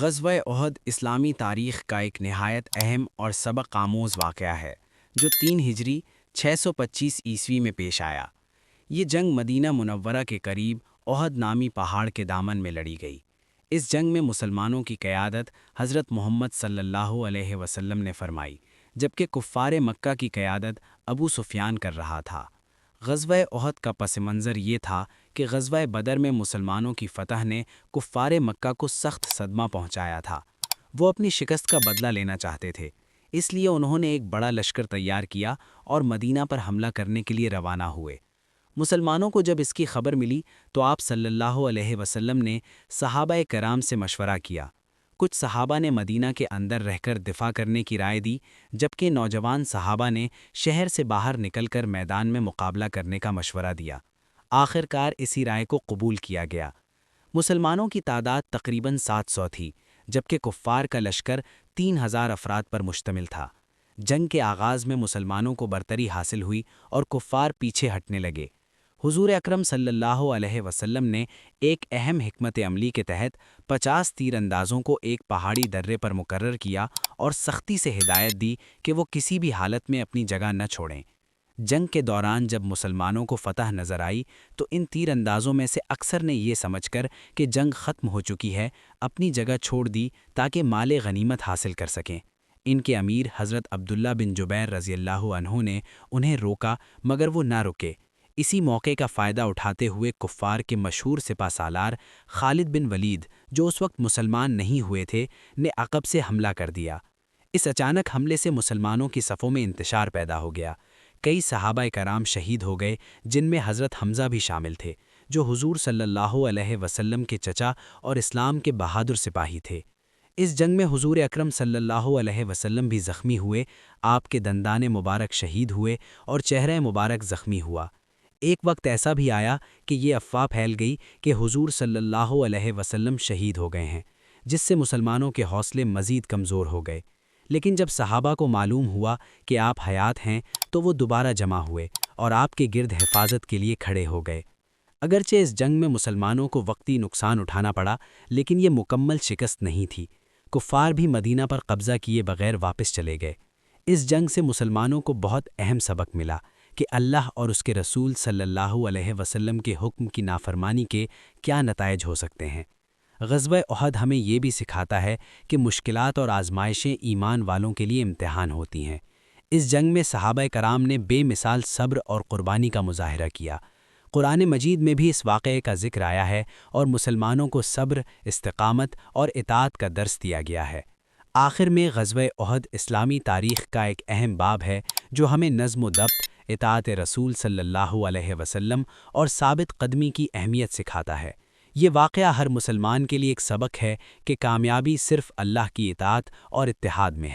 غزوہ احد اسلامی تاریخ کا ایک نہایت اہم اور سبق آموز واقعہ ہے جو 3 ہجری 625 میں پیش آیا۔ یہ جنگ مدینہ منورہ کے قریب احد نامی پہاڑ کے دامن میں لڑی گئی۔ اس جنگ میں مسلمانوں کی قیادت حضرت محمد صلی اللہ علیہ وسلم نے فرمائی، جبکہ کفار مکہ کی قیادت ابو سفیان کر رہا تھا۔ غزوہ احد کا پس منظر یہ تھا کہ غزوہ بدر میں مسلمانوں کی فتح نے کفار مکہ کو سخت صدمہ پہنچایا تھا۔ وہ اپنی شکست کا بدلہ لینا چاہتے تھے، اس لیے انہوں نے ایک بڑا لشکر تیار کیا اور مدینہ پر حملہ کرنے کے لیے روانہ ہوئے۔ مسلمانوں کو جب اس کی خبر ملی تو آپ صلی اللہ علیہ وسلم نے صحابہ کرام سے مشورہ کیا۔ کچھ صحابہ نے مدینہ کے اندر رہ کر دفاع کرنے کی رائے دی، جبکہ نوجوان صحابہ نے شہر سے باہر نکل کر میدان میں مقابلہ کرنے کا مشورہ دیا۔ آخر کار اسی رائے کو قبول کیا گیا۔ مسلمانوں کی تعداد تقریباً 700 تھی، جبکہ کفار کا لشکر 3000 افراد پر مشتمل تھا۔ جنگ کے آغاز میں مسلمانوں کو برتری حاصل ہوئی اور کفار پیچھے ہٹنے لگے۔ حضور اکرم صلی اللہ علیہ وسلم نے ایک اہم حکمت عملی کے تحت 50 تیر اندازوں کو ایک پہاڑی درے پر مقرر کیا اور سختی سے ہدایت دی کہ وہ کسی بھی حالت میں اپنی جگہ نہ چھوڑیں۔ جنگ کے دوران جب مسلمانوں کو فتح نظر آئی تو ان تیر اندازوں میں سے اکثر نے یہ سمجھ کر کہ جنگ ختم ہو چکی ہے اپنی جگہ چھوڑ دی تاکہ مال غنیمت حاصل کر سکیں۔ ان کے امیر حضرت عبداللہ بن جبیر رضی اللہ عنہ نے انہیں روکا، مگر وہ نہ رکے۔ اسی موقع کا فائدہ اٹھاتے ہوئے کفار کے مشہور سپہ سالار خالد بن ولید، جو اس وقت مسلمان نہیں ہوئے تھے، نے عقب سے حملہ کر دیا۔ اس اچانک حملے سے مسلمانوں کی صفوں میں انتشار پیدا ہو گیا۔ کئی صحابہ کرام شہید ہو گئے، جن میں حضرت حمزہ بھی شامل تھے، جو حضور صلی اللہ علیہ وسلم کے چچا اور اسلام کے بہادر سپاہی تھے۔ اس جنگ میں حضور اکرم صلی اللہ علیہ وسلم بھی زخمی ہوئے، آپ کے دندان مبارک شہید ہوئے اور چہرہ مبارک زخمی ہوا۔ ایک وقت ایسا بھی آیا کہ یہ افواہ پھیل گئی کہ حضور صلی اللہ علیہ وسلم شہید ہو گئے ہیں، جس سے مسلمانوں کے حوصلے مزید کمزور ہو گئے۔ لیکن جب صحابہ کو معلوم ہوا کہ آپ حیات ہیں تو وہ دوبارہ جمع ہوئے اور آپ کے گرد حفاظت کے لیے کھڑے ہو گئے۔ اگرچہ اس جنگ میں مسلمانوں کو وقتی نقصان اٹھانا پڑا، لیکن یہ مکمل شکست نہیں تھی۔ کفار بھی مدینہ پر قبضہ کیے بغیر واپس چلے گئے۔ اس جنگ سے مسلمانوں کو بہت اہم سبق ملا کہ اللہ اور اس کے رسول صلی اللہ علیہ وسلم کے حکم کی نافرمانی کے کیا نتائج ہو سکتے ہیں۔ غزوہ احد ہمیں یہ بھی سکھاتا ہے کہ مشکلات اور آزمائشیں ایمان والوں کے لیے امتحان ہوتی ہیں۔ اس جنگ میں صحابہ کرام نے بے مثال صبر اور قربانی کا مظاہرہ کیا۔ قرآن مجید میں بھی اس واقعے کا ذکر آیا ہے اور مسلمانوں کو صبر، استقامت اور اطاعت کا درس دیا گیا ہے۔ آخر میں غزوہ احد اسلامی تاریخ کا ایک اہم باب ہے جو ہمیں نظم و ضبط، اطاعت رسول صلی اللہ علیہ وسلم اور ثابت قدمی کی اہمیت سکھاتا ہے۔ یہ واقعہ ہر مسلمان کے لیے ایک سبق ہے کہ کامیابی صرف اللہ کی اطاعت اور اتحاد میں ہے۔